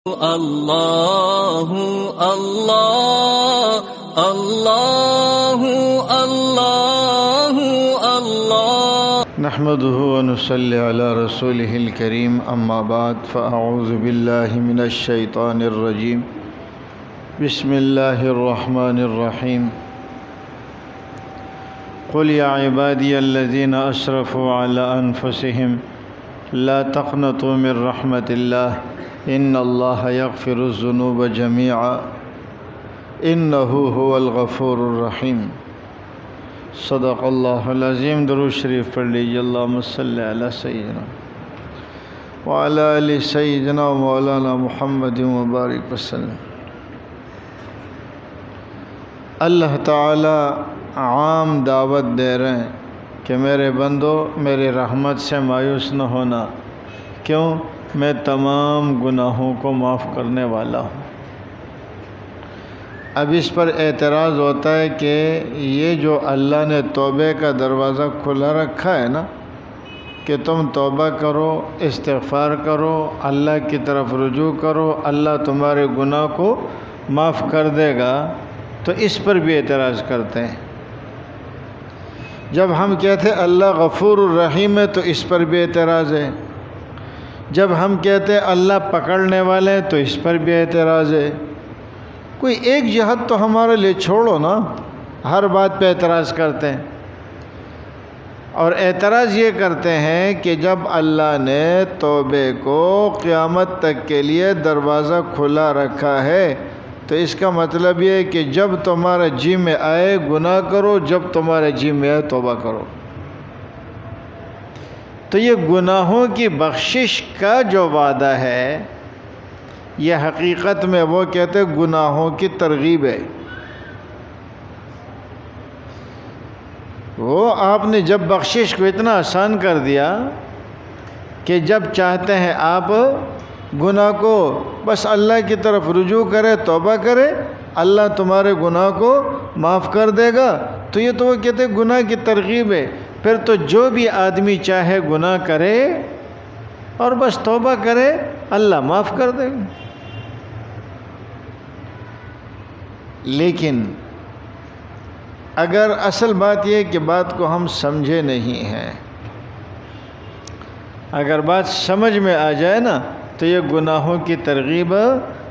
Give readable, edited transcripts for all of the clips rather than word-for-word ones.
اللہ اللہ اللہ اللہ اللہ نحمده ونصلي على رسوله الكريم اما بعد فاعوذ بالله من الشيطان الرجيم بسم الله الرحمن الرحيم قل يا عبادي الذين اسرفوا على انفسهم لا تقنطوا من رحمة الله ان الله يغفر الذنوب جميعا انه هو الغفور الرحيم صدق اللہ العظیم۔ درود شریف پڑھ لیجیے۔ اللہم صلی علی سیدنا وعلی آل سیدنا مولانا محمد مبارک وسلم۔ اللہ تعالی عام دعوت دے رہے ہیں کہ میرے بندو میری رحمت سے مایوس نہ ہونا، کیوں؟ میں تمام گناہوں کو معاف کرنے والا ہوں۔ اب اس پر اعتراض ہوتا ہے کہ یہ جو اللہ نے توبے کا دروازہ کھلا رکھا ہے نا، کہ تم توبہ کرو، استغفار کرو، اللہ کی طرف رجوع کرو، اللہ تمہارے گناہ کو معاف کر دے گا، تو اس پر بھی اعتراض کرتے ہیں۔ جب ہم کہتے ہیں اللہ غفور الرحیم ہے تو اس پر بھی اعتراض ہے۔ جب ہم کہتے ہیں اللہ پکڑنے والے ہیں تو اس پر بھی اعتراض ہے۔ کوئی ایک جہت تو ہمارے لیے چھوڑو نا، ہر بات پہ اعتراض کرتے ہیں۔ اور اعتراض یہ کرتے ہیں کہ جب اللہ نے توبے کو قیامت تک کے لیے دروازہ کھلا رکھا ہے تو اس کا مطلب یہ ہے کہ جب تمہارا جی میں آئے گناہ کرو، جب تمہارے جی میں آئے توبہ کرو۔ تو یہ گناہوں کی بخشش کا جو وعدہ ہے، یہ حقیقت میں وہ کہتے گناہوں کی ترغیب ہے۔ وہ آپ نے جب بخشش کو اتنا آسان کر دیا کہ جب چاہتے ہیں آپ گناہ کو بس اللہ کی طرف رجوع کرے، توبہ کرے، اللہ تمہارے گناہ کو معاف کر دے گا، تو یہ تو وہ کہتے گناہ کی ترغیب ہے۔ پھر تو جو بھی آدمی چاہے گناہ کرے اور بس توبہ کرے، اللہ معاف کر دے گا۔ لیکن اگر اصل بات یہ کہ بات کو ہم سمجھے نہیں ہیں، اگر بات سمجھ میں آ جائے نا تو یہ گناہوں کی ترغیب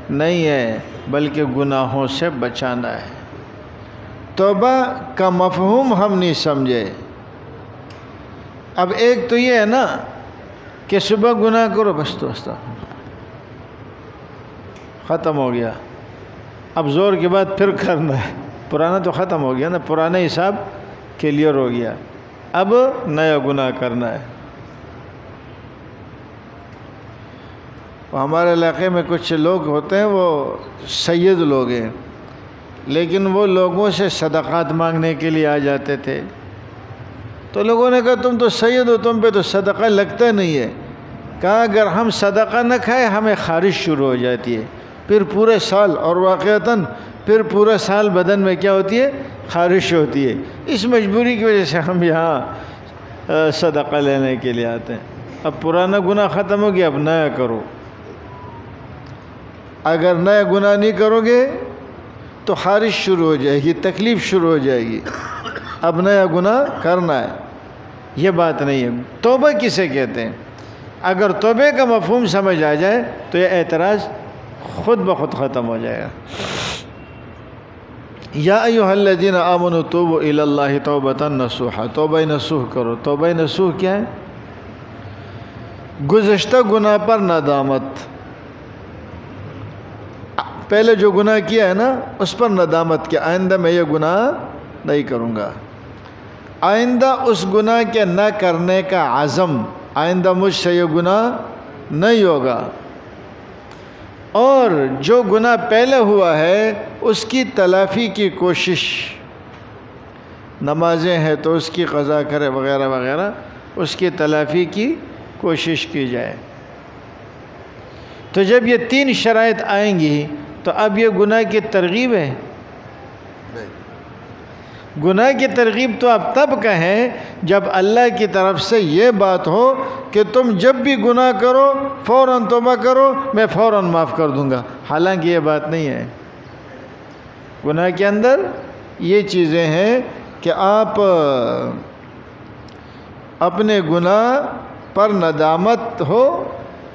نہیں ہے بلکہ گناہوں سے بچانا ہے۔ توبہ کا مفہوم ہم نہیں سمجھے۔ اب ایک تو یہ ہے نا کہ صبح گناہ کرو بس تو ختم ہو گیا، اب زور کے بعد پھر کرنا ہے، پرانا تو ختم ہو گیا نا، پرانا حساب کلیئر ہو گیا، اب نیا گناہ کرنا ہے۔ ہمارے علاقے میں کچھ لوگ ہوتے ہیں، وہ سید لوگ ہیں، لیکن وہ لوگوں سے صدقات مانگنے کے لیے آ جاتے تھے، تو لوگوں نے کہا تم تو سید ہو، تم پہ تو صدقہ لگتا نہیں ہے۔ کہا اگر ہم صدقہ نہ کھائے ہمیں خارش شروع ہو جاتی ہے، پھر پورے سال، اور واقعتاً پھر پورا سال بدن میں کیا ہوتی ہے؟ خارش ہوتی ہے۔ اس مجبوری کی وجہ سے ہم یہاں صدقہ لینے کے لیے آتے ہیں۔ اب پرانا گناہ ختم ہو گیا، اب نیا کرو۔ اگر نیا گناہ نہیں کرو گے تو خارش شروع ہو جائے گی، تکلیف شروع ہو جائے گی، اب نیا گناہ کرنا ہے۔ یہ بات نہیں ہے۔ توبہ کسے کہتے ہیں؟ اگر توبے کا مفہوم سمجھ آ جائے تو یہ اعتراض خود بخود ختم ہو جائے گا۔ یا ایھا الذین آمنوا توبوا الی اللہ توبۃ نصوحا، توبہ نصوح کرو۔ توبہ نصوح کیا ہے؟ گزشتہ گناہ پر ندامت۔ پہلے جو گناہ کیا ہے نا اس پر ندامت کہ آئندہ میں یہ گناہ نہیں کروں گا، آئندہ اس گناہ کے نہ کرنے کا عزم، آئندہ مجھ سے یہ گناہ نہیں ہوگا، اور جو گناہ پہلے ہوا ہے اس کی تلافی کی کوشش، نمازیں ہیں تو اس کی قضا کرے وغیرہ وغیرہ، اس کی تلافی کی کوشش کی جائے۔ تو جب یہ تین شرائط آئیں گی تو اب یہ گناہ کی ترغیب ہے۔ گناہ کی ترغیب تو آپ تب کہیں جب اللہ کی طرف سے یہ بات ہو کہ تم جب بھی گناہ کرو فوراً توبہ کرو، میں فوراً معاف کر دوں گا۔ حالانکہ یہ بات نہیں ہے۔ گناہ کے اندر یہ چیزیں ہیں کہ آپ اپنے گناہ پر ندامت ہو،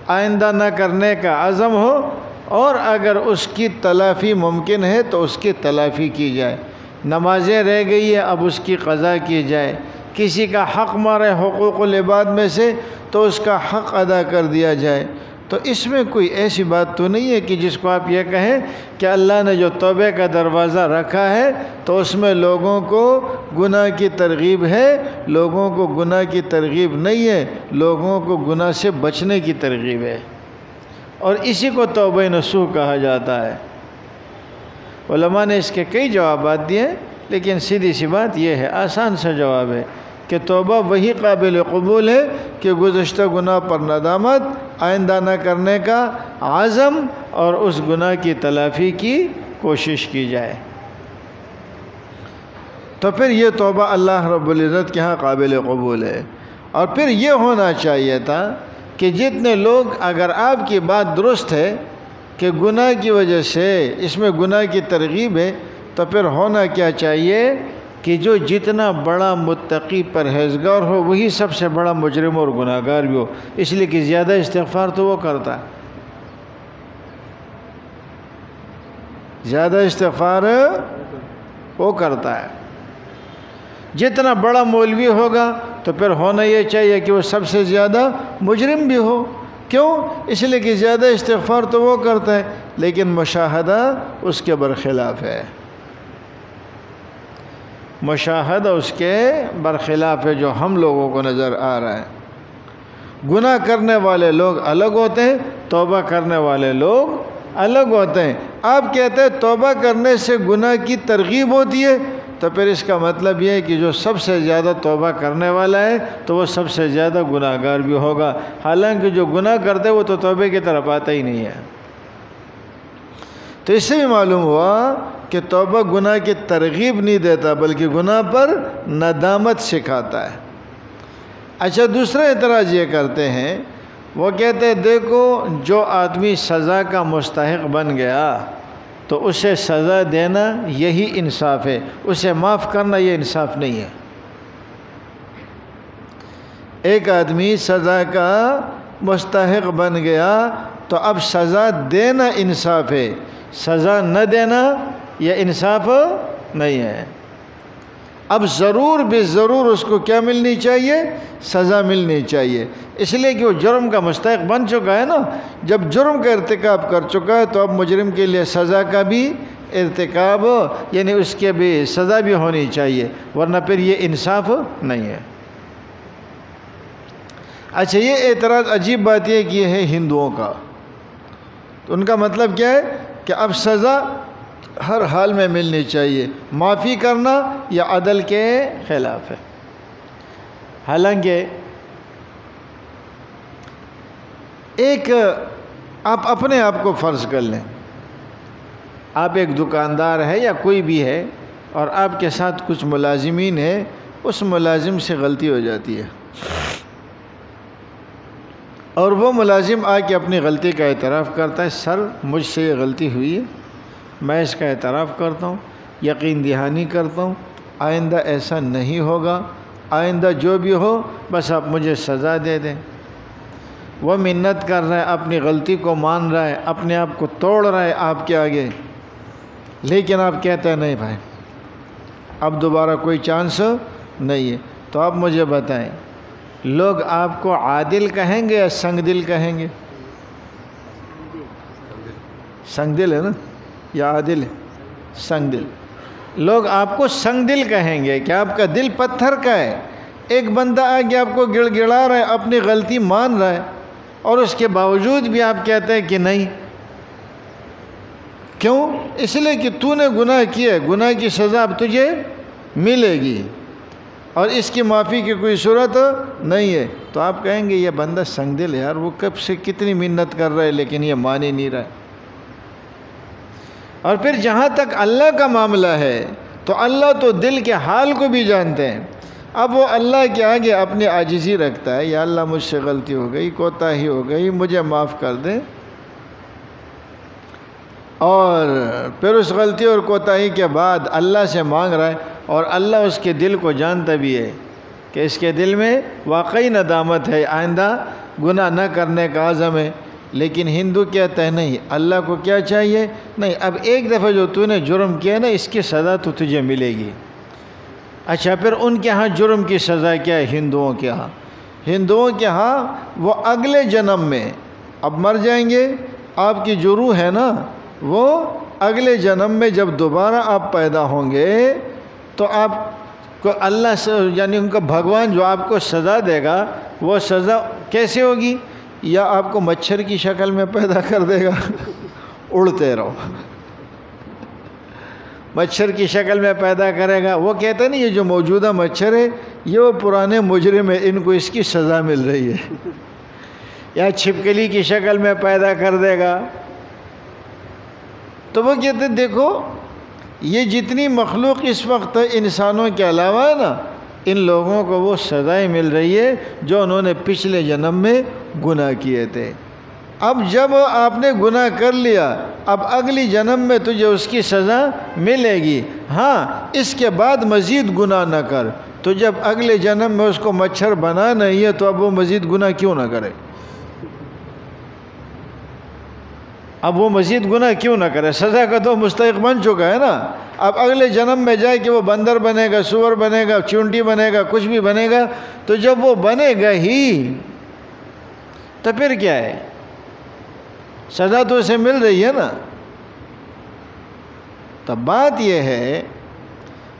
آئندہ نہ کرنے کا عزم ہو، اور اگر اس کی تلافی ممکن ہے تو اس کی تلافی کی جائے۔ نمازیں رہ گئی ہے، اب اس کی قضا کی جائے۔ کسی کا حق مارے حقوق العباد میں سے تو اس کا حق ادا کر دیا جائے۔ تو اس میں کوئی ایسی بات تو نہیں ہے کہ جس کو آپ یہ کہیں کہ اللہ نے جو توبہ کا دروازہ رکھا ہے تو اس میں لوگوں کو گناہ کی ترغیب ہے۔ لوگوں کو گناہ کی ترغیب نہیں ہے، لوگوں کو گناہ سے بچنے کی ترغیب ہے، اور اسی کو توبہ نصوح کہا جاتا ہے۔ علماء نے اس کے کئی جوابات دیے، لیکن سیدھی سی بات یہ ہے، آسان سا جواب ہے کہ توبہ وہی قابل قبول ہے کہ گزشتہ گناہ پر ندامت، آئندہ نہ کرنے کا عزم، اور اس گناہ کی تلافی کی کوشش کی جائے۔ تو پھر یہ توبہ اللہ رب العزت کے ہاں قابل قبول ہے۔ اور پھر یہ ہونا چاہیے تھا کہ جتنے لوگ، اگر آپ کی بات درست ہے کہ گناہ کی وجہ سے اس میں گناہ کی ترغیب ہے، تو پھر ہونا کیا چاہیے کہ جو جتنا بڑا متقی پرہیزگار ہو وہی سب سے بڑا مجرم اور گناہ گار بھی ہو، اس لیے کہ زیادہ استغفار تو وہ کرتا ہے، زیادہ استغفار وہ کرتا ہے۔ جتنا بڑا مولوی ہوگا تو پھر ہونا یہ چاہیے کہ وہ سب سے زیادہ مجرم بھی ہو۔ کیوں؟ اس لیے کہ زیادہ استغفار تو وہ کرتا ہے، لیکن مشاہدہ اس کے برخلاف ہے، مشاہدہ اس کے برخلاف ہے جو ہم لوگوں کو نظر آ رہا ہے۔ گناہ کرنے والے لوگ الگ ہوتے ہیں، توبہ کرنے والے لوگ الگ ہوتے ہیں۔ آپ کہتے ہیں توبہ کرنے سے گناہ کی ترغیب ہوتی ہے، تو پھر اس کا مطلب یہ ہے کہ جو سب سے زیادہ توبہ کرنے والا ہے تو وہ سب سے زیادہ گناہ گار بھی ہوگا، حالانکہ جو گناہ کرتے وہ تو توبہ کی طرف آتا ہی نہیں ہے۔ تو اس سے بھی معلوم ہوا کہ توبہ گناہ کی ترغیب نہیں دیتا بلکہ گناہ پر ندامت سکھاتا ہے۔ اچھا، دوسرا اعتراض یہ کرتے ہیں، وہ کہتے ہیں دیکھو جو آدمی سزا کا مستحق بن گیا تو اسے سزا دینا یہی انصاف ہے، اسے معاف کرنا یہ انصاف نہیں ہے۔ ایک آدمی سزا کا مستحق بن گیا تو اب سزا دینا انصاف ہے، سزا نہ دینا یہ انصاف نہیں ہے۔ اب ضرور بے ضرور اس کو کیا ملنی چاہیے؟ سزا ملنی چاہیے، اس لیے کہ وہ جرم کا مستحق بن چکا ہے نا۔ جب جرم کا ارتکاب کر چکا ہے تو اب مجرم کے لیے سزا کا بھی ارتکاب، یعنی اس کے بھی سزا بھی ہونی چاہیے، ورنہ پھر یہ انصاف نہیں ہے۔ اچھا، یہ اعتراض عجیب بات یہ کہ یہ ہے ہندوؤں کا، تو ان کا مطلب کیا ہے کہ اب سزا ہر حال میں ملنی چاہیے، معافی کرنا یا عدل کے خلاف ہے۔ حالانکہ ایک آپ اپنے آپ کو فرض کر لیں، آپ ایک دکاندار ہے یا کوئی بھی ہے اور آپ کے ساتھ کچھ ملازمین ہیں، اس ملازم سے غلطی ہو جاتی ہے اور وہ ملازم آ کے اپنی غلطی کا اعتراف کرتا ہے، سر مجھ سے یہ غلطی ہوئی ہے، میں اس کا اعتراف کرتا ہوں، یقین دہانی کرتا ہوں، آئندہ ایسا نہیں ہوگا، آئندہ جو بھی ہو بس آپ مجھے سزا دے دیں۔ وہ منت کر رہا ہے، اپنی غلطی کو مان رہا ہے، اپنے آپ کو توڑ رہا ہے آپ کے آگے، لیکن آپ کہتے ہیں نہیں بھائی اب دوبارہ کوئی چانس نہیں ہے۔ تو آپ مجھے بتائیں، لوگ آپ کو عادل کہیں گے یا سنگ دل کہیں گے؟ سنگ دل ہے نا یا عادل ہے؟ سنگ دل۔ لوگ آپ کو سنگ دل کہیں گے کہ آپ کا دل پتھر کا ہے۔ ایک بندہ آگے آپ کو گڑ گڑا رہا ہے، اپنی غلطی مان رہا ہے، اور اس کے باوجود بھی آپ کہتے ہیں کہ نہیں۔ کیوں؟ اس لیے کہ تو نے گناہ کیا ہے، گناہ کی سزا اب تجھے ملے گی اور اس کی معافی کی کوئی صورت نہیں ہے۔ تو آپ کہیں گے یہ بندہ سنگ دل ہے یار، وہ کب سے کتنی منت کر رہا ہے لیکن یہ مان ہی نہیں رہا ہے۔ اور پھر جہاں تک اللہ کا معاملہ ہے تو اللہ تو دل کے حال کو بھی جانتے ہیں. اب وہ اللہ کے آگے اپنی عاجزی رکھتا ہے، یا اللہ مجھ سے غلطی ہو گئی، کوتاہی ہو گئی، مجھے معاف کر دے. اور پھر اس غلطی اور کوتاہی کے بعد اللہ سے مانگ رہا ہے، اور اللہ اس کے دل کو جانتا بھی ہے کہ اس کے دل میں واقعی ندامت ہے، آئندہ گناہ نہ کرنے کا عزم ہے. لیکن ہندو کہتا ہے نہیں، اللہ کو کیا چاہیے؟ نہیں، اب ایک دفعہ جو تو نے جرم کیا نا، اس کی سزا تو تجھے ملے گی. اچھا، پھر ان کے ہاں جرم کی سزا کیا ہے؟ ہندوؤں کے ہاں، ہندوؤں کے ہاں وہ اگلے جنم میں، اب مر جائیں گے، آپ کی جو روح ہے نا، وہ اگلے جنم میں جب دوبارہ آپ پیدا ہوں گے تو آپ کو اللہ سے، یعنی ان کا بھگوان جو آپ کو سزا دے گا، وہ سزا کیسے ہوگی؟ یا آپ کو مچھر کی شکل میں پیدا کر دے گا، اڑتے رہو، مچھر کی شکل میں پیدا کرے گا. وہ کہتے ہیں نا، یہ جو موجودہ مچھر ہے یہ وہ پرانے مجرم ہے، ان کو اس کی سزا مل رہی ہے. یا چھپکلی کی شکل میں پیدا کر دے گا. تو وہ کہتے ہیں دیکھو، یہ جتنی مخلوق اس وقت انسانوں کے علاوہ ہے نا، ان لوگوں کو وہ سزائیں مل رہی ہے جو انہوں نے پچھلے جنم میں گناہ کیے تھے. اب جب آپ نے گناہ کر لیا، اب اگلی جنم میں تجھے اس کی سزا ملے گی. ہاں، اس کے بعد مزید گناہ نہ کر. تو جب اگلے جنم میں اس کو مچھر بنا نہیں ہے تو اب وہ مزید گناہ کیوں نہ کرے؟ اب وہ مزید گناہ کیوں نہ کرے؟ سزا کا تو مستحق بن چکا ہے نا. اب اگلے جنم میں جائے کہ وہ بندر بنے گا، سور بنے گا، چونٹی بنے گا، کچھ بھی بنے گا. تو جب وہ بنے گا ہی تو پھر کیا ہے؟ سزا تو اسے مل رہی ہے نا. تو بات یہ ہے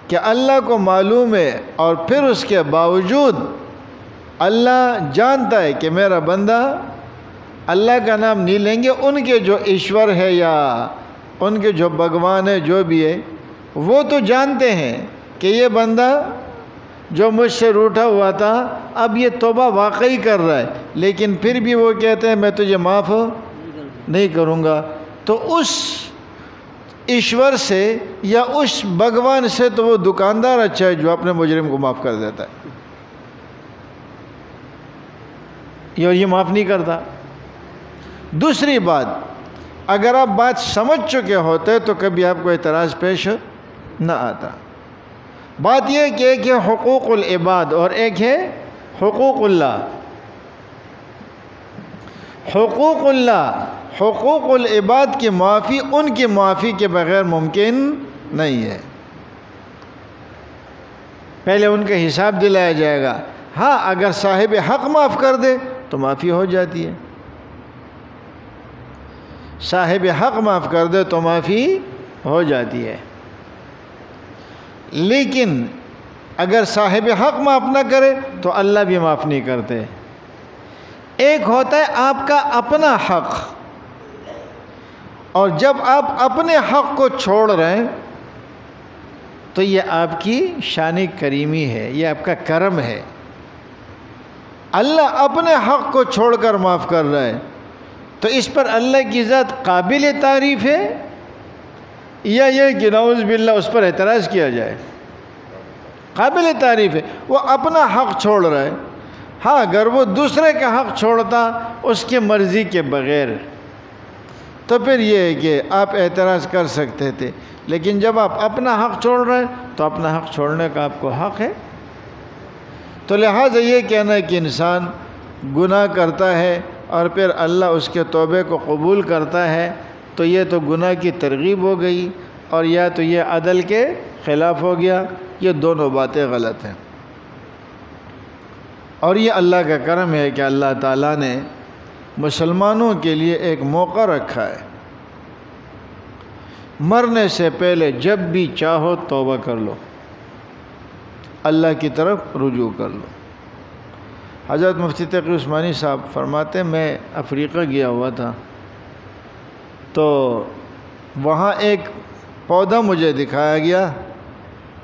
کہ اللہ کو معلوم ہے، اور پھر اس کے باوجود اللہ جانتا ہے کہ میرا بندہ، اللہ کا نام نہیں لیں گے، ان کے جو ایشور ہے یا ان کے جو بھگوان ہے، جو بھی ہے، وہ تو جانتے ہیں کہ یہ بندہ جو مجھ سے روٹھا ہوا تھا اب یہ توبہ واقعی کر رہا ہے، لیکن پھر بھی وہ کہتے ہیں میں تجھے معاف نہیں کروں گا. تو اس ایشور سے یا اس بھگوان سے تو وہ دکاندار اچھا ہے جو اپنے مجرم کو معاف کر دیتا ہے، یہ معاف نہیں کرتا. دوسری بات، اگر آپ بات سمجھ چکے ہوتے تو کبھی آپ کو اعتراض پیش نہ آتا. بات یہ کہ ایک ہے حقوق العباد اور ایک ہے حقوق اللہ. حقوق اللہ، حقوق العباد کی معافی ان کی معافی کے بغیر ممکن نہیں ہے. پہلے ان کا حساب دلایا جائے گا. ہاں، اگر صاحب حق معاف کر دے تو معافی ہو جاتی ہے. صاحب حق معاف کر دے تو معافی ہو جاتی ہے. لیکن اگر صاحب حق معاف نہ کرے تو اللہ بھی معاف نہیں کرتے. ایک ہوتا ہے آپ کا اپنا حق، اور جب آپ اپنے حق کو چھوڑ رہے ہیں تو یہ آپ کی شان کریمی ہے، یہ آپ کا کرم ہے. اللہ اپنے حق کو چھوڑ کر معاف کر رہا ہے تو اس پر اللہ کی ذات قابل تعریف ہے، یا یہ کہ نعوذ باللہ اس پر اعتراض کیا جائے؟ قابل تعریف ہے، وہ اپنا حق چھوڑ رہا ہے. ہاں، اگر وہ دوسرے کا حق چھوڑتا اس کی مرضی کے بغیر تو پھر یہ ہے کہ آپ اعتراض کر سکتے تھے. لیکن جب آپ اپنا حق چھوڑ رہے ہیں تو اپنا حق چھوڑنے کا آپ کو حق ہے. تو لہٰذا یہ کہنا ہے کہ انسان گناہ کرتا ہے اور پھر اللہ اس کے توبے کو قبول کرتا ہے تو یہ تو گناہ کی ترغیب ہو گئی، اور یا تو یہ عدل کے خلاف ہو گیا. یہ دونوں باتیں غلط ہیں. اور یہ اللہ کا کرم ہے کہ اللہ تعالیٰ نے مسلمانوں کے لیے ایک موقع رکھا ہے. مرنے سے پہلے جب بھی چاہو توبہ کر لو، اللہ کی طرف رجوع کر لو. حضرت مفتی تقی عثمانی صاحب فرماتے ہیں میں افریقہ گیا ہوا تھا تو وہاں ایک پودا مجھے دکھایا گیا،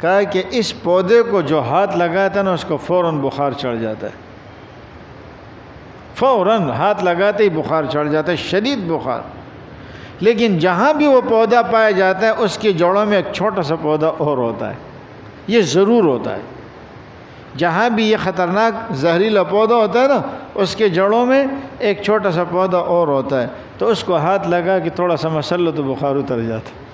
کہا کہ اس پودے کو جو ہاتھ لگاتا ہے نا اس کو فوراً بخار چڑھ جاتا ہے. فوراً ہاتھ لگاتے ہی بخار چڑھ جاتا ہے، شدید بخار. لیکن جہاں بھی وہ پودا پایا جاتا ہے اس کی جڑوں میں ایک چھوٹا سا پودا اور ہوتا ہے، یہ ضرور ہوتا ہے۔ جہاں بھی یہ خطرناک زہریلا پودا ہوتا ہے نا، اس کے جڑوں میں ایک چھوٹا سا پودا اور ہوتا ہے، تو اس کو ہاتھ لگا کہ تھوڑا سا مسل لو تو بخار اتر جاتا ہے۔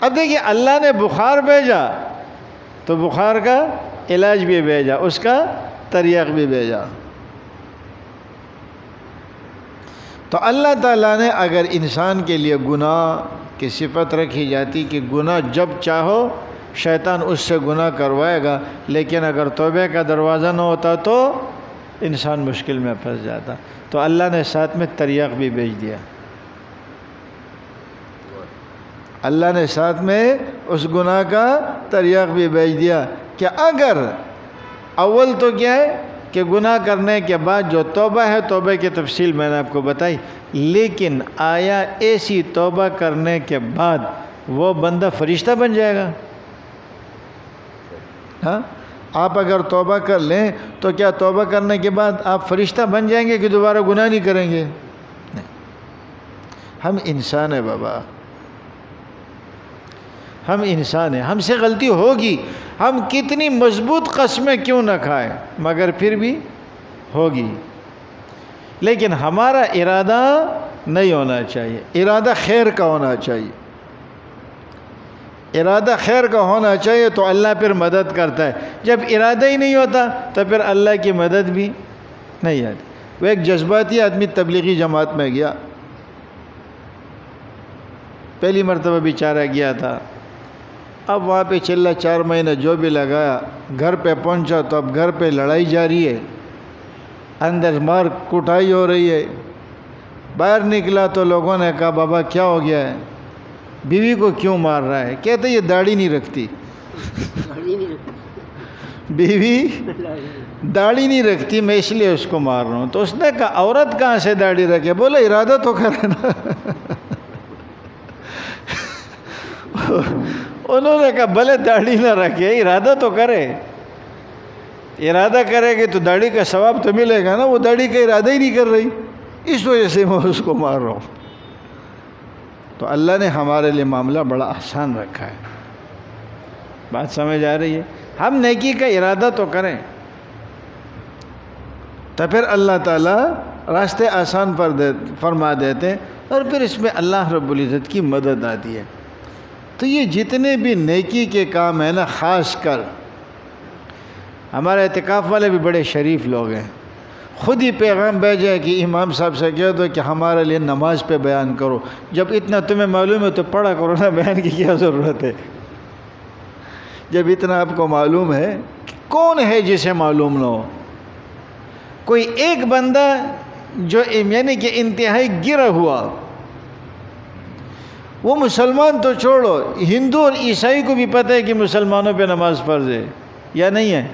اب دیکھیے اللہ نے بخار بھیجا تو بخار کا علاج بھی بھیجا، اس کا تریاق بھی بھیجا۔ تو اللہ تعالیٰ نے اگر انسان کے لیے گناہ کی صفت رکھی جاتی کہ گناہ جب چاہو شیطان اس سے گناہ کروائے گا، لیکن اگر توبہ کا دروازہ نہ ہوتا تو انسان مشکل میں پھنس جاتا، تو اللہ نے ساتھ میں تریاق بھی بھیج دیا۔ اللہ نے ساتھ میں اس گناہ کا تریاق بھی بھیج دیا کہ اگر اول تو کیا ہے کہ گناہ کرنے کے بعد جو توبہ ہے، توبہ کی تفصیل میں نے آپ کو بتائی، لیکن آیا ایسی توبہ کرنے کے بعد وہ بندہ فرشتہ بن جائے گا؟ ہاں، آپ اگر توبہ کر لیں تو کیا توبہ کرنے کے بعد آپ فرشتہ بن جائیں گے کہ دوبارہ گناہ نہیں کریں گے؟ نہیں، ہم انسان ہیں بابا، ہم انسان ہیں، ہم سے غلطی ہوگی، ہم کتنی مضبوط قسمیں کیوں نہ کھائیں مگر پھر بھی ہوگی، لیکن ہمارا ارادہ نہیں ہونا چاہیے، ارادہ خیر کا ہونا چاہیے، ارادہ خیر کا ہونا چاہیے تو اللہ پھر مدد کرتا ہے۔ جب ارادہ ہی نہیں ہوتا تو پھر اللہ کی مدد بھی نہیں آتی۔ وہ ایک جذباتی آدمی تبلیغی جماعت میں گیا، پہلی مرتبہ بیچارہ گیا تھا، اب وہاں پہ چلا 4 مہینے جو بھی لگایا، گھر پہ پہنچا تو اب گھر پہ لڑائی جاری ہے، اندر مار کٹائی ہو رہی ہے۔ باہر نکلا تو لوگوں نے کہا بابا کیا ہو گیا ہے، بیوی کو کیوں مار رہا ہے؟ کہتے یہ داڑھی نہیں رکھتی، بیوی داڑھی نہیں رکھتی، میں اس لیے اس کو مار رہا ہوں۔ تو اس نے کہا عورت کہاں سے داڑھی رکھے؟ بولا ارادہ تو کرے نا۔ انہوں نے کہا بھلے داڑھی نہ رکھے، ارادہ تو کرے، ارادہ کرے گی تو داڑھی کا ثواب تو ملے گا نا، وہ داڑھی کا ارادہ ہی نہیں کر رہی، اس وجہ سے میں اس کو مار رہا ہوں۔ تو اللہ نے ہمارے لیے معاملہ بڑا آسان رکھا ہے، بات سمجھ آ رہی ہے؟ ہم نیکی کا ارادہ تو کریں تو پھر اللہ تعالیٰ راستے آسان فرما دیتے ہیں، اور پھر اس میں اللہ رب العزت کی مدد آتی ہے۔ تو یہ جتنے بھی نیکی کے کام ہیں نا، خاص کر ہمارے اعتکاف والے بھی بڑے شریف لوگ ہیں، خود ہی پیغام بھیجے کہ امام صاحب سے کہہ دو کہ ہمارے لیے نماز پہ بیان کرو، جب اتنا تمہیں معلوم ہے تو پڑھا کرو نا، بیان کی کیا ضرورت ہے؟ جب اتنا آپ کو معلوم ہے، کون ہے جسے معلوم نہ ہو؟ کوئی ایک بندہ جو یعنی کہ انتہائی گرا ہوا، وہ مسلمان تو چھوڑو، ہندو اور عیسائی کو بھی پتہ ہے کہ مسلمانوں پہ نماز فرض ہے یا نہیں ہے؟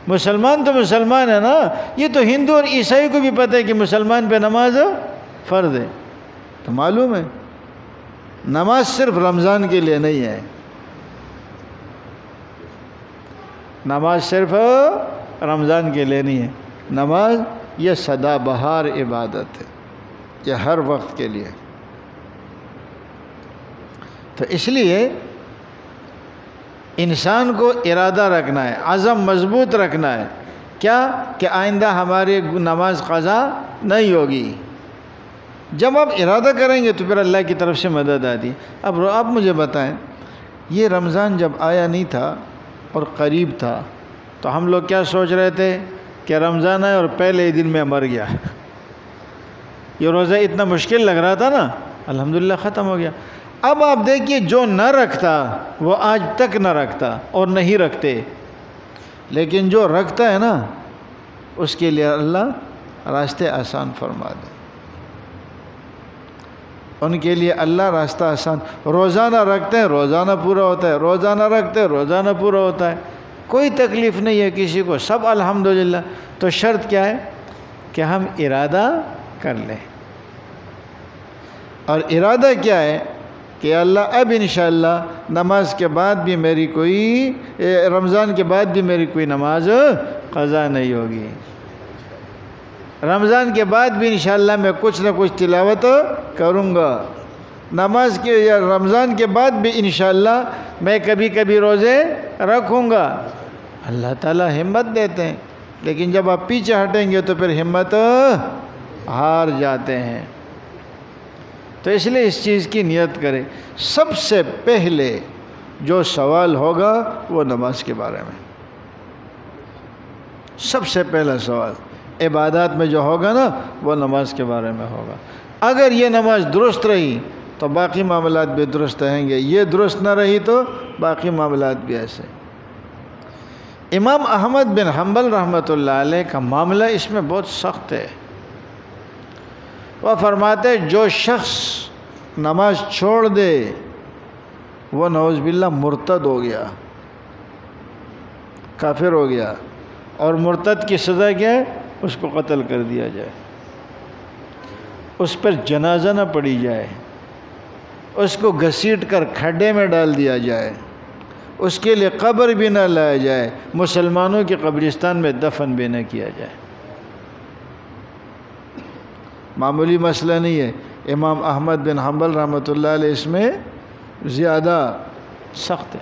مسلمان تو مسلمان ہے نا، یہ تو ہندو اور عیسائی کو بھی پتہ ہے کہ مسلمان پہ نماز فرض ہے۔ تو معلوم ہے نماز صرف رمضان کے لیے نہیں ہے، نماز صرف رمضان کے لیے نہیں ہے، نماز یہ سدا بہار عبادت ہے، یہ ہر وقت کے لیے۔ تو اس لیے انسان کو ارادہ رکھنا ہے، عزم مضبوط رکھنا ہے، کیا کہ آئندہ ہماری نماز قضا نہیں ہوگی۔ جب آپ ارادہ کریں گے تو پھر اللہ کی طرف سے مدد آتی ہے۔ اب آپ مجھے بتائیں، یہ رمضان جب آیا نہیں تھا اور قریب تھا تو ہم لوگ کیا سوچ رہے تھے کہ رمضان ہے اور پہلے ہی دن میں مر گیا، یہ روزہ اتنا مشکل لگ رہا تھا نا، الحمدللہ ختم ہو گیا۔ اب آپ دیکھیے جو نہ رکھتا وہ آج تک نہ رکھتا اور نہیں رکھتے، لیکن جو رکھتا ہے نا اس کے لیے اللہ راستے آسان فرما دے، ان کے لیے اللہ راستہ آسان۔ روزانہ رکھتے ہیں روزانہ پورا ہوتا ہے، روزانہ رکھتے ہیں روزانہ پورا ہوتا ہے، کوئی تکلیف نہیں ہے کسی کو، سب الحمدللہ۔ تو شرط کیا ہے کہ ہم ارادہ کر لیں، اور ارادہ کیا ہے کہ اللہ اب انشاءاللہ نماز کے بعد بھی میری کوئی رمضان کے بعد بھی میری کوئی نماز قضا نہیں ہوگی، رمضان کے بعد بھی انشاءاللہ میں کچھ نہ کچھ تلاوت کروں گا، نماز کے یا رمضان کے بعد بھی انشاءاللہ میں کبھی کبھی روزے رکھوں گا۔ اللہ تعالیٰ ہمت دیتے ہیں، لیکن جب آپ پیچھے ہٹیں گے تو پھر ہمت ہار جاتے ہیں۔ تو اس لیے اس چیز کی نیت کریں۔ سب سے پہلے جو سوال ہوگا وہ نماز کے بارے میں، سب سے پہلا سوال عبادات میں جو ہوگا نا وہ نماز کے بارے میں ہوگا۔ اگر یہ نماز درست رہی تو باقی معاملات بھی درست رہیں گے، یہ درست نہ رہی تو باقی معاملات بھی ایسے۔ امام احمد بن حنبل رحمۃ اللہ علیہ کا معاملہ اس میں بہت سخت ہے۔ وہ فرماتے جو شخص نماز چھوڑ دے وہ نعوذ باللہ مرتد ہو گیا، کافر ہو گیا، اور مرتد کی سزا کیا ہے؟ اس کو قتل کر دیا جائے، اس پر جنازہ نہ پڑی جائے، اس کو گھسیٹ کر کھڈے میں ڈال دیا جائے، اس کے لیے قبر بھی نہ لایا جائے، مسلمانوں کے قبرستان میں دفن بھی نہ کیا جائے۔ معمولی مسئلہ نہیں ہے۔ امام احمد بن حنبل رحمۃ اللہ علیہ اس میں زیادہ سخت ہے،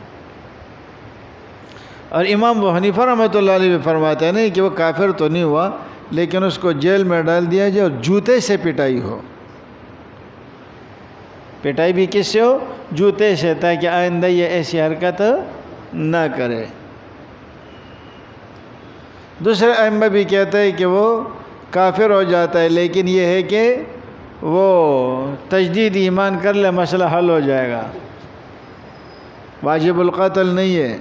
اور امام ابو حنیفہ رحمۃ اللہ علیہ بھی فرماتے ہیں نہیں کہ وہ کافر تو نہیں ہوا، لیکن اس کو جیل میں ڈال دیا جائے اور جوتے سے پٹائی ہو۔ پٹائی بھی کس سے ہو؟ جوتے سے، تاکہ آئندہ یہ ایسی حرکت نہ کرے۔ دوسرے ائمہ بھی کہتے ہیں کہ وہ کافر ہو جاتا ہے، لیکن یہ ہے کہ وہ تجدید ایمان کر لے، مسئلہ حل ہو جائے گا، واجب القتل نہیں ہے۔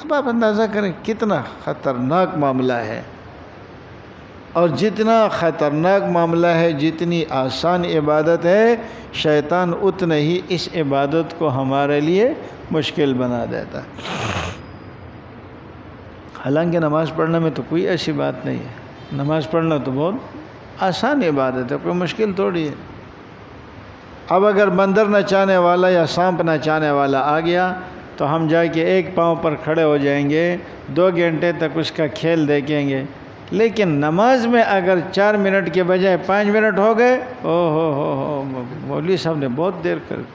اب آپ اندازہ کریں کتنا خطرناک معاملہ ہے، اور جتنا خطرناک معاملہ ہے، جتنی آسان عبادت ہے، شیطان اتنا ہی اس عبادت کو ہمارے لیے مشکل بنا دیتا ہے۔ حالانکہ نماز پڑھنے میں تو کوئی ایسی بات نہیں ہے، نماز پڑھنا تو بہت آسان عبادت ہے، کوئی مشکل تھوڑی ہے۔ اب اگر بندر نچانے والا یا سانپ نچانے والا آ گیا تو ہم جا کے ایک پاؤں پر کھڑے ہو جائیں گے، 2 گھنٹے تک اس کا کھیل دیکھیں گے۔ لیکن نماز میں اگر 4 منٹ کے بجائے 5 منٹ ہو گئے، ہو مولوی صاحب نے بہت دیر کر دی،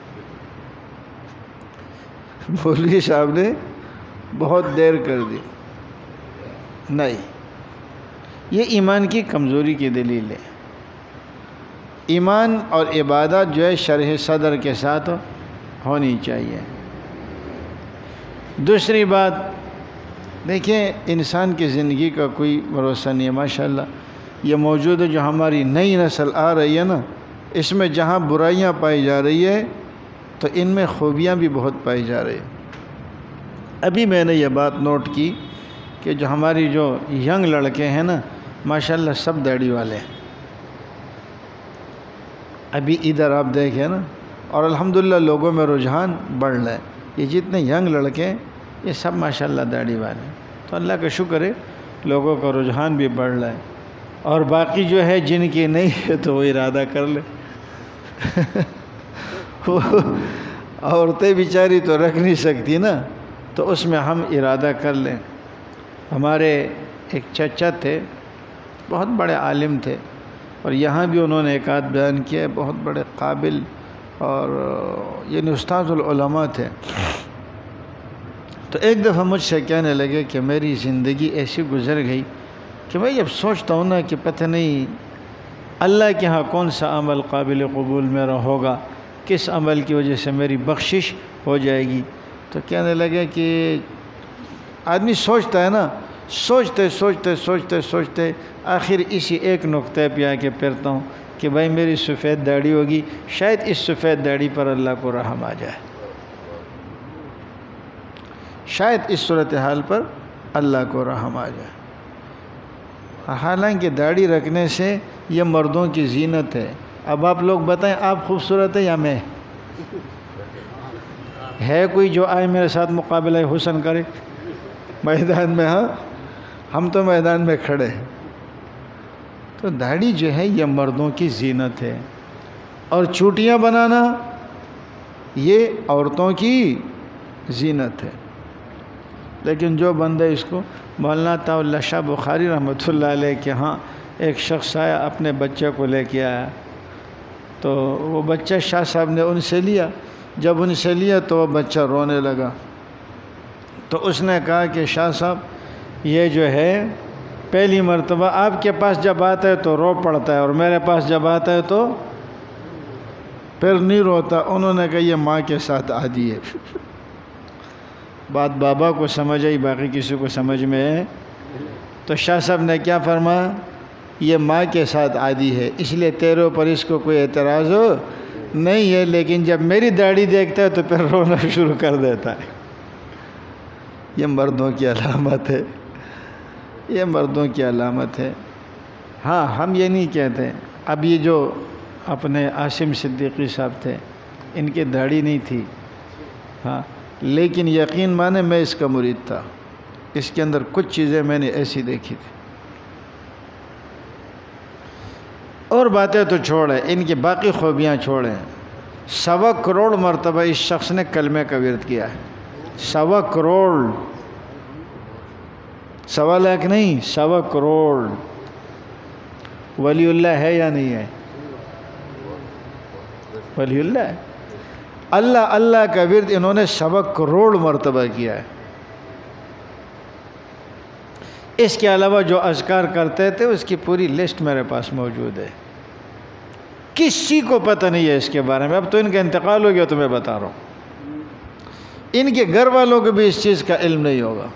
مولوی صاحب نے بہت دیر کر دی۔ نہیں، یہ ایمان کی کمزوری کی دلیل ہے۔ ایمان اور عبادت جو ہے شرح صدر کے ساتھ ہونی چاہیے۔ دوسری بات دیکھیں، انسان کی زندگی کا کوئی بھروسہ نہیں ہے۔ ماشاءاللہ یہ موجود ہے جو ہماری نئی نسل آ رہی ہے نا، اس میں جہاں برائیاں پائی جا رہی ہے تو ان میں خوبیاں بھی بہت پائی جا رہی ہیں۔ ابھی میں نے یہ بات نوٹ کی کہ جو ہماری جو ینگ لڑکے ہیں نا، ماشاءاللہ سب داڑھی والے ہیں۔ ابھی ادھر آپ دیکھیں نا، اور الحمدللہ لوگوں میں رجحان بڑھ رہا ہے۔ یہ جتنے ینگ لڑکے ہیں یہ سب ماشاءاللہ داڑھی والے ہیں، تو اللہ کا شکر ہے لوگوں کا رجحان بھی بڑھ رہا ہے۔ اور باقی جو ہے جن کی نہیں ہے تو وہ ارادہ کر لے۔ عورتیں بیچاری تو رکھ نہیں سکتی نا، تو اس میں ہم ارادہ کر لیں۔ ہمارے ایک چچا تھے، بہت بڑے عالم تھے، اور یہاں بھی انہوں نے ایک آدھ بیان کیا، بہت بڑے قابل اور یعنی استاد العلماء تھے۔ تو ایک دفعہ مجھ سے کہنے لگے کہ میری زندگی ایسی گزر گئی کہ میں جب سوچتا ہوں نا کہ پتہ نہیں اللہ کے ہاں کون سا عمل قابل قبول میرا ہوگا، کس عمل کی وجہ سے میری بخشش ہو جائے گی، تو کہنے لگے کہ آدمی سوچتا ہے نا، سوچتے سوچتے سوچتے سوچتے آخر اسی ایک نقطے پہ آ کے پھرتا ہوں کہ بھائی میری سفید داڑھی ہوگی، شاید اس سفید داڑھی پر اللہ کو رحم آ جائے، شاید اس صورتحال پر اللہ کو رحم آ جائے۔ حالانکہ داڑھی رکھنے سے یہ مردوں کی زینت ہے۔ اب آپ لوگ بتائیں، آپ خوبصورت ہے یا میں؟ ہے کوئی جو آئے میرے ساتھ مقابلہ حسن کرے میدان میں؟ ہاں، ہم تو میدان میں کھڑے ہیں۔ تو داڑھی جو ہے یہ مردوں کی زینت ہے، اور چوٹیاں بنانا یہ عورتوں کی زینت ہے۔ لیکن جو بندہ اس کو، مولانا طاء اللہ شاہ بخاری رحمۃ اللہ علیہ کے ہاں ایک شخص آیا اپنے بچے کو لے کے آیا، تو وہ بچہ شاہ صاحب نے ان سے لیا. جب ان سے لیا تو وہ بچہ رونے لگا. تو اس نے کہا کہ شاہ صاحب یہ جو ہے پہلی مرتبہ آپ کے پاس جب آتا ہے تو رو پڑتا ہے، اور میرے پاس جب آتا ہے تو پھر نہیں روتا. انہوں نے کہا یہ ماں کے ساتھ عادی ہے. بات بابا کو سمجھ آئی، باقی کسی کو سمجھ میں ہے. تو شاہ صاحب نے کیا فرمایا، یہ ماں کے ساتھ عادی ہے، اس لیے تیرے اوپر اس کو کوئی اعتراض ہو نہیں ہے، لیکن جب میری داڑھی دیکھتا ہے تو پھر رونا شروع کر دیتا ہے. یہ مردوں کی علامت ہے، یہ مردوں کی علامت ہے. ہاں ہم یہ نہیں کہتے. اب یہ جو اپنے عاصم صدیقی صاحب تھے، ان کی داڑھی نہیں تھی، ہاں، لیکن یقین مانے میں اس کا مرید تھا. اس کے اندر کچھ چیزیں میں نے ایسی دیکھی تھی. اور باتیں تو چھوڑیں، ان کی باقی خوبیاں چھوڑیں. 1.25 کروڑ مرتبہ اس شخص نے کلمے کا ورد کیا ہے. 1.25 کروڑ، 1.25 لاکھ نہیں، 1.25 کروڑ. ولی اللہ ہے یا نہیں ہے؟ ولی اللہ ہے. اللہ اللہ کا ورد انہوں نے 1.25 کروڑ مرتبہ کیا ہے. اس کے علاوہ جو اذکار کرتے تھے اس کی پوری لسٹ میرے پاس موجود ہے. کسی کو پتہ نہیں ہے اس کے بارے میں. اب تو ان کا انتقال ہو گیا تو میں بتا رہا ہوں. ان کے گھر والوں کو بھی اس چیز کا علم نہیں ہوگا.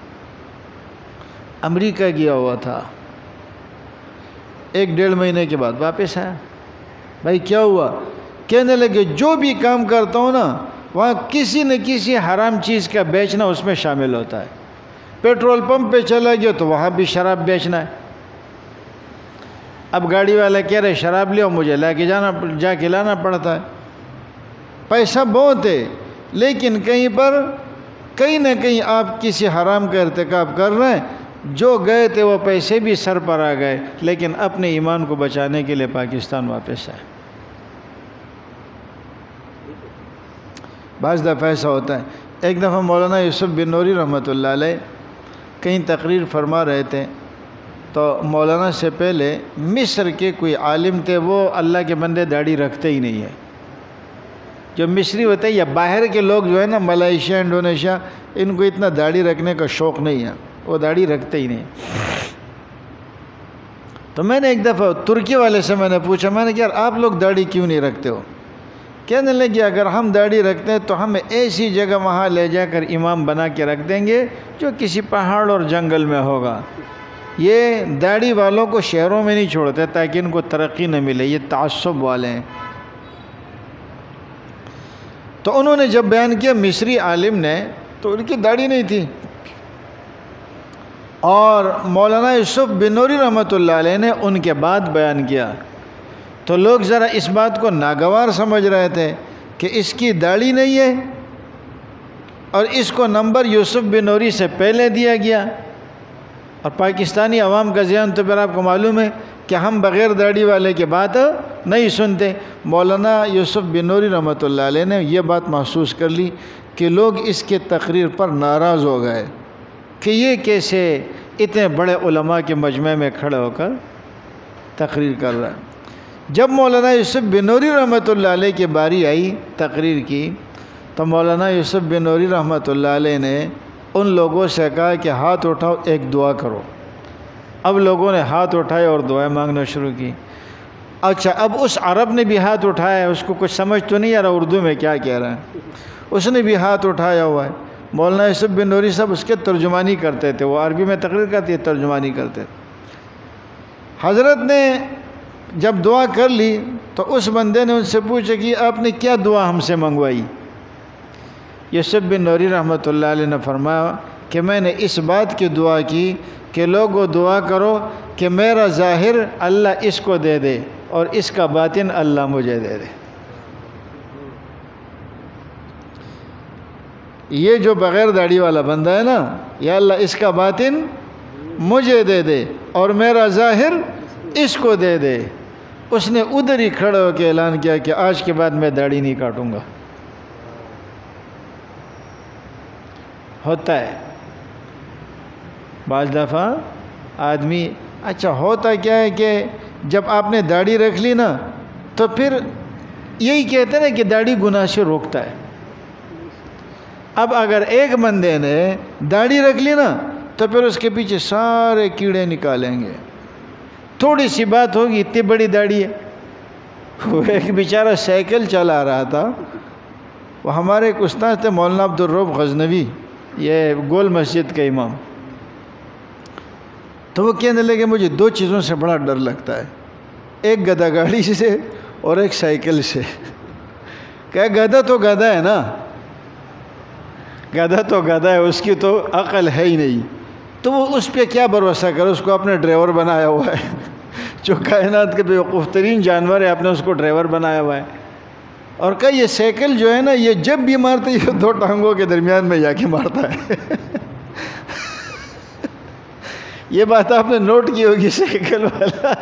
امریکہ گیا ہوا تھا، 1-1.5 مہینے کے بعد واپس آیا. بھائی کیا ہوا؟ کہنے لگے جو بھی کام کرتا ہوں نا وہاں کسی نہ کسی حرام چیز کا بیچنا اس میں شامل ہوتا ہے. پیٹرول پمپ پہ چلا گیا تو وہاں بھی شراب بیچنا ہے. اب گاڑی والا کہہ رہے شراب لے، مجھے جا کے لانا پڑتا ہے. پیسہ بہت ہے، لیکن کہیں پر کہیں نہ کہیں آپ کسی حرام کا ارتکاب کر رہے ہیں. جو گئے تھے وہ پیسے بھی سر پر آ گئے، لیکن اپنے ایمان کو بچانے کے لیے پاکستان واپس آئے. بعض دفعہ ایسا ہوتا ہے. ایک دفعہ مولانا یوسف بن نوری رحمۃ اللہ علیہ کہیں تقریر فرما رہے تھے، تو مولانا سے پہلے مصر کے کوئی عالم تھے، وہ اللہ کے بندے داڑھی رکھتے ہی نہیں ہے. جو مصری ہوتے ہیں یا باہر کے لوگ جو ہے نا، ملائیشیا انڈونیشیا، ان کو اتنا داڑھی رکھنے کا شوق نہیں ہے، وہ داڑھی رکھتے ہی نہیں. تو میں نے ایک دفعہ ترکی والے سے میں نے پوچھا، میں نے کہا یار آپ لوگ داڑھی کیوں نہیں رکھتے ہو؟ کہنے لگے اگر ہم داڑھی رکھتے ہیں تو ہمیں ایسی جگہ وہاں لے جا کر امام بنا کے رکھ دیں گے جو کسی پہاڑ اور جنگل میں ہوگا. یہ داڑھی والوں کو شہروں میں نہیں چھوڑتے تاکہ ان کو ترقی نہ ملے، یہ تعصب والے ہیں. تو انہوں نے جب بیان کیا مصری عالم نے، تو ان کی داڑھی نہیں تھی. اور مولانا یوسف بن نوری رحمۃ اللہ علیہ نے ان کے بعد بیان کیا، تو لوگ ذرا اس بات کو ناگوار سمجھ رہے تھے کہ اس کی داڑھی نہیں ہے اور اس کو نمبر یوسف بن نوری سے پہلے دیا گیا. اور پاکستانی عوام کا ذہن تو پھر آپ کو معلوم ہے کہ ہم بغیر داڑھی والے کی بات نہیں سنتے. مولانا یوسف بن نوری رحمۃ اللہ علیہ نے یہ بات محسوس کر لی کہ لوگ اس کے تقریر پر ناراض ہو گئے کہ یہ کیسے اتنے بڑے علماء کے مجمع میں کھڑے ہو کر تقریر کر رہا ہے. جب مولانا یوسف بن نوری رحمۃ اللہ علیہ کی باری آئی تقریر کی، تو مولانا یوسف بن نوری رحمۃ اللہ علیہ نے ان لوگوں سے کہا کہ ہاتھ اٹھاؤ، ایک دعا کرو. اب لوگوں نے ہاتھ اٹھائے اور دعائیں مانگنا شروع کی. اچھا اب اس عرب نے بھی ہاتھ اٹھایا، اس کو کچھ سمجھ تو نہیں آ رہا اردو میں کیا کہہ رہا ہے، اس نے بھی ہاتھ اٹھایا ہوا ہے. مولانا یوسف بن نوری صاحب اس کے ترجمانی کرتے تھے، وہ عربی میں تقریر کرتی ہے، ترجمانی کرتے تھے. حضرت نے جب دعا کر لی تو اس بندے نے ان سے پوچھا کہ آپ نے کیا دعا ہم سے منگوائی؟ یوسف بن نوری رحمۃ اللہ علیہ نے فرمایا کہ میں نے اس بات کی دعا کی کہ لوگوں دعا کرو کہ میرا ظاہر اللہ اس کو دے دے اور اس کا باطن اللہ مجھے دے دے. یہ جو بغیر داڑھی والا بندہ ہے نا، یا اللہ اس کا باطن مجھے دے دے اور میرا ظاہر اس کو دے دے. اس نے ادھر ہی کھڑے ہو کے اعلان کیا کہ آج کے بعد میں داڑھی نہیں کاٹوں گا. ہوتا ہے بعض دفعہ آدمی اچھا ہوتا کیا ہے کہ جب آپ نے داڑھی رکھ لی نا تو پھر یہی کہتے ہیں کہ داڑھی گناہ سے روکتا ہے. اب اگر ایک بندے نے داڑھی رکھ لی نا تو پھر اس کے پیچھے سارے کیڑے نکالیں گے. تھوڑی سی بات ہوگی، اتنی بڑی داڑھی ہے. وہ ایک بیچارہ سائیکل چلا رہا تھا، وہ ہمارے ایک استاد تھے مولانا عبدالرؤف غزنوی، یہ گول مسجد کا امام. تو وہ کہنے لگے مجھے دو چیزوں سے بڑا ڈر لگتا ہے، ایک گدھا گاڑی سے اور ایک سائیکل سے. کہ گدھا تو گدھا ہے نا، گدھا تو گدھا ہے، اس کی تو عقل ہے ہی نہیں، تو وہ اس پہ کیا بھروسہ کرے؟ اس کو اپنے ڈرائیور بنایا ہوا ہے. جو کائنات کے بیوقوف ترین جانور ہے، آپ نے اس کو ڈرائیور بنایا ہوا ہے. اور کہ یہ سائیکل جو ہے نا، یہ جب بھی مارتا ہے یہ دو ٹانگوں کے درمیان میں جا کے مارتا ہے. یہ بات آپ نے نوٹ کی ہوگی، سائیکل والا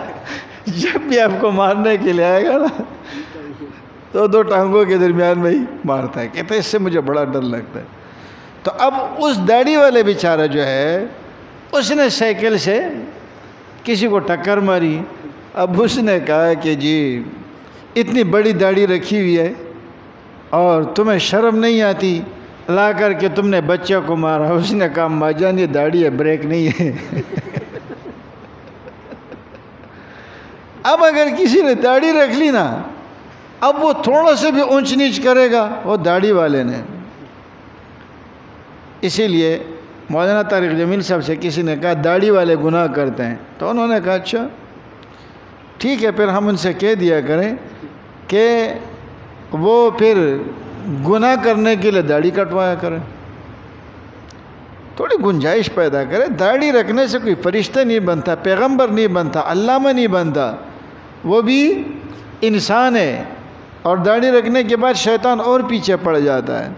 جب بھی آپ کو مارنے کے لیے آئے گا نا تو دو ٹانگوں کے درمیان میں ہی مارتا ہے. کہتے ہیں اس سے مجھے بڑا ڈر لگتا ہے. تو اب اس داڑھی والے بیچارہ جو ہے، اس نے سائیکل سے کسی کو ٹکر ماری. اب اس نے کہا کہ جی اتنی بڑی داڑھی رکھی ہوئی ہے اور تمہیں شرم نہیں آتی، لا کر کے تم نے بچہ کو مارا. اس نے کہا ماں جان یہ داڑھی ہے، بریک نہیں ہے. اب اگر کسی نے داڑھی رکھ لی نا، اب وہ تھوڑا سا بھی اونچ نیچ کرے گا وہ داڑھی والے نے. اسی لیے مولانا طارق جمیل صاحب سے کسی نے کہا داڑھی والے گناہ کرتے ہیں، تو انہوں نے کہا اچھا ٹھیک ہے، پھر ہم ان سے کہہ دیا کریں کہ وہ پھر گناہ کرنے کے لیے داڑھی کٹوایا کریں، تھوڑی گنجائش پیدا کریں. داڑھی رکھنے سے کوئی فرشتہ نہیں بنتا، پیغمبر نہیں بنتا، علامہ نہیں بنتا، وہ بھی انسان ہے. اور داڑھی رکھنے کے بعد شیطان اور پیچھے پڑ جاتا ہے.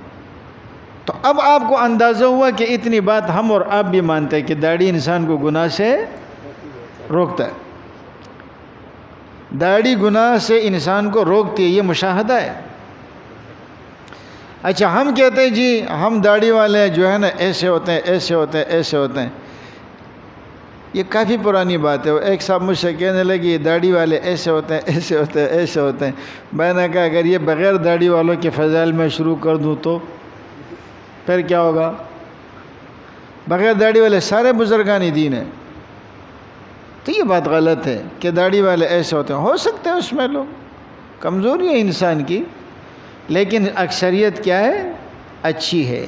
تو اب آپ کو اندازہ ہوا کہ اتنی بات ہم اور آپ بھی مانتے ہیں کہ داڑھی انسان کو گناہ سے روکتا ہے. داڑھی گناہ سے انسان کو روکتی ہے، یہ مشاہدہ ہے. اچھا ہم کہتے ہیں جی ہم داڑھی والے جو ہے نا ایسے ہوتے ہیں، ایسے ہوتے ہیں، ایسے ہوتے ہیں. یہ کافی پرانی بات ہے. وہ ایک صاحب مجھ سے کہنے لگے یہ داڑھی والے ایسے ہوتے ہیں، ایسے ہوتے ہیں، ایسے ہوتے ہیں. میں نے کہا اگر یہ بغیر داڑھی والوں کے فضائل میں شروع کر دوں تو پھر کیا ہوگا؟ بغیر داڑھی والے سارے بزرگان دین ہیں. تو یہ بات غلط ہے کہ داڑھی والے ایسے ہوتے ہیں. ہو سکتے ہیں اس میں لوگ، کمزوری ہے انسان کی، لیکن اکثریت کیا ہے؟ اچھی ہے.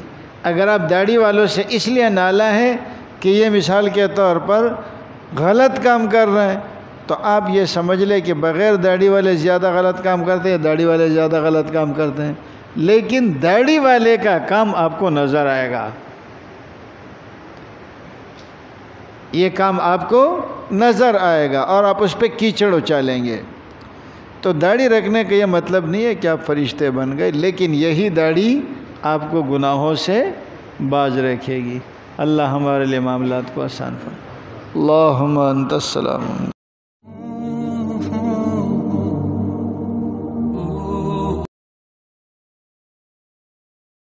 اگر آپ داڑھی والوں سے اس لیے نالا ہے کہ یہ مثال کے طور پر غلط کام کر رہے ہیں، تو آپ یہ سمجھ لیں کہ بغیر داڑھی والے زیادہ غلط کام کرتے ہیں، داڑھی والے زیادہ غلط کام کرتے ہیں. لیکن داڑھی والے کا کام آپ کو نظر آئے گا، یہ کام آپ کو نظر آئے گا اور آپ اس پہ کیچڑ اچالیں گے. تو داڑھی رکھنے کا یہ مطلب نہیں ہے کہ آپ فرشتے بن گئے، لیکن یہی داڑھی آپ کو گناہوں سے باز رکھے گی. اللہ ہمارے لیے معاملات کو آسان فرمائے. اللہم انت السلام.